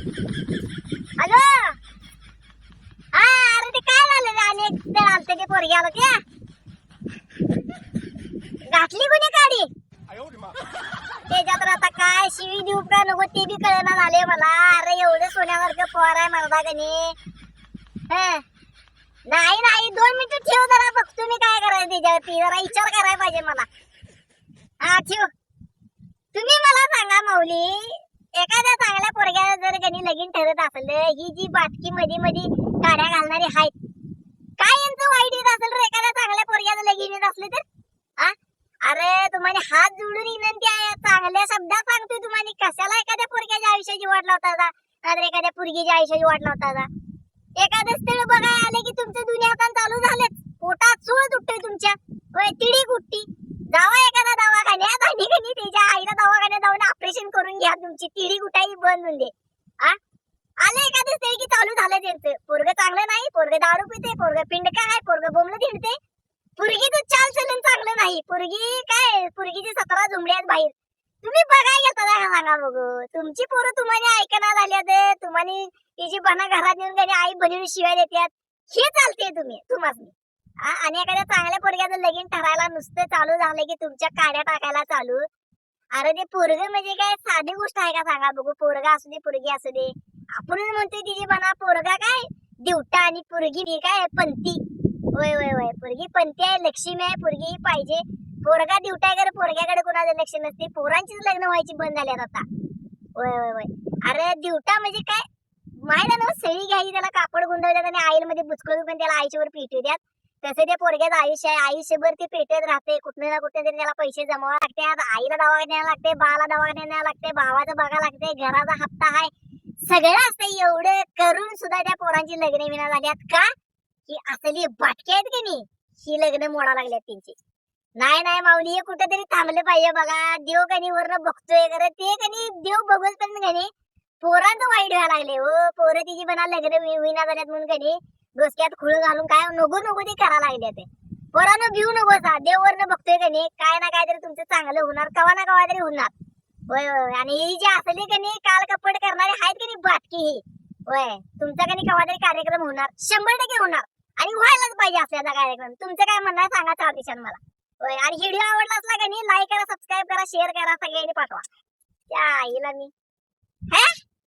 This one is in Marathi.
हॅलो, हा अरे ते काय झालं रे, आणि एक आलते ते पोरगी आलं ते घातली कोणी गाडी त्याच्यात आता काय शिवी देऊ का नको ते बी कळना झाले मला. अरे एवढं सोन्यासारखं पोर आहे मला गणी. नाही नाही 2 मिनिटं ठेव जरा, बघतो मी काय करायचं त्याच्यावरती, जरा विचार करायला पाहिजे मला. हा ठेव. तुम्ही मला सांगा माऊली, एखाद्या चांगल्या पोरग्याला जर गणी लगीन ठरत असेल, ही जी बाटकी मध्ये मध्ये काड्या घालणारी आहेत, काय यांचं वाईट येत असेल रे एखाद्या चांगल्या पोरग्याला लगीन येत असले तर? अरे तुम्हाला हात जोडून विनंती आहे, चांगल्या शब्दात सांगतोय तुम्हाला, कशाला एखाद्या पोरग्याच्या आयुष्याची वाट लावता का एखाद्या पोरगीच्या आयुष्याची वाट लावता का? एखादं स्थळ बघाय आले की तुमचं दुनिया चालू झालेच, पोटात सूळ तुटतोय तुमच्या, तिडी कुट्टी. जावा एखादा दवाखान्यात आणि कधी त्याच्या आईला दवाखान्यात जाऊन ऑपरेशन करून घ्या, तुमची तिडी कुठाही बंद होऊन दे. आलं एखादं स्थळ की चालू झालं त्यांचं, पोरग चांगलं नाही, पोरग दारू पिते, पोरग पिंडका आहे, पोरग बोंबलं थिंडते, पोरगीचं चाल चलन चांगलं नाही, पोरगी काय पोरगीची 17 झुमड्या आहेत बाहेर. तुम्ही बघाय घेता का सांगा बघू? तुमची पोरं तुम्हाला ऐकना झाल्यात, तुम्हाला तिची बना घरात येऊन कधी आई बहिणी शिवाय देतात, हे चालते तुम्हाला. आणि एखाद्या चांगल्या पोरग्याचं लगीन ठरायला नुसतं चालू झालं की तुमच्या काड्या टाकायला चालू. अरे ते पोरग म्हणजे काय साधी गोष्ट आहे का सांगा बघू? पोरगा असू दे पोरगी असू दे, आपण म्हणतोय तिची बना पोरगा काय दिवटा आणि पोरगी काय पंती. होय होय होय, पोरगी पंती आहे, लक्ष्मी आहे, पोरगी पाहिजे. पोरगा दिवटा आहे, पोरग्याकडे कोणाचं लक्ष नसते, पोरांचीच लग्न व्हायची बंद झाल्यात आता. होय होय होय. अरे दिवटा म्हणजे काय माहिती ना, सळी घ्यायची, त्याला कापड गुंडवतात आणि आईल मध्ये बुचकळून पण त्याला आयुष्यभर पेटू द्यात. तसं त्या पोरग्याचं आयुष्य आहे, आयुष्यभर ते पेटत राहते, कुठे ना कुठे तरी त्याला पैसे जमावा लागतात, आईला दवाखान्यात न्यायला लागते, बाला दवाखान्यात न्यायला लागते, भावाचं बघा लागते, घराचा हप्ता आहे, सगळं असतं. एवढं करून सुद्धा त्या पोरांची लग्न विना झाल्यात का? ही असली बाटके आहेत की नाही, ही लग्न मोडा लागल्यात त्यांची. नाही नाही माऊली, हे कुठेतरी थांबलं पाहिजे बघा. देव कणी वरनं बघतोय खरं, ते कणी देव बघत पण कणी पोरांचं वाईट व्हायला लागले हो. पोरं तिची बना लग्न विना झाल्यात म्हणून कणी डोसक्यात खुळ घालून काय नको नको ते करायला लागले. ते पोरानं भिऊ नको, देव वरनं बघतोय कणी काय ना काय तरी तुमचं चांगलं होणार, कवा ना कवा तरी होणार. होय होय. आणि ही जी असली कणी काल कपट करणारे आहेत कणी बाटकी, ही होय तुमचा कणी कवा तरी कार्यक्रम होणार, 100% होणार, आणि व्हायलाच पाहिजे असल्याचा कार्यक्रम. तुमचं काय म्हणणं आहे सांगा चार दिशांना मला. होय. आणि व्हिडिओ आवडला असला कणी लाईक करा, सबस्क्राईब करा, शेअर करा, सगळ्यांनी पाठवा. त्या आईला मी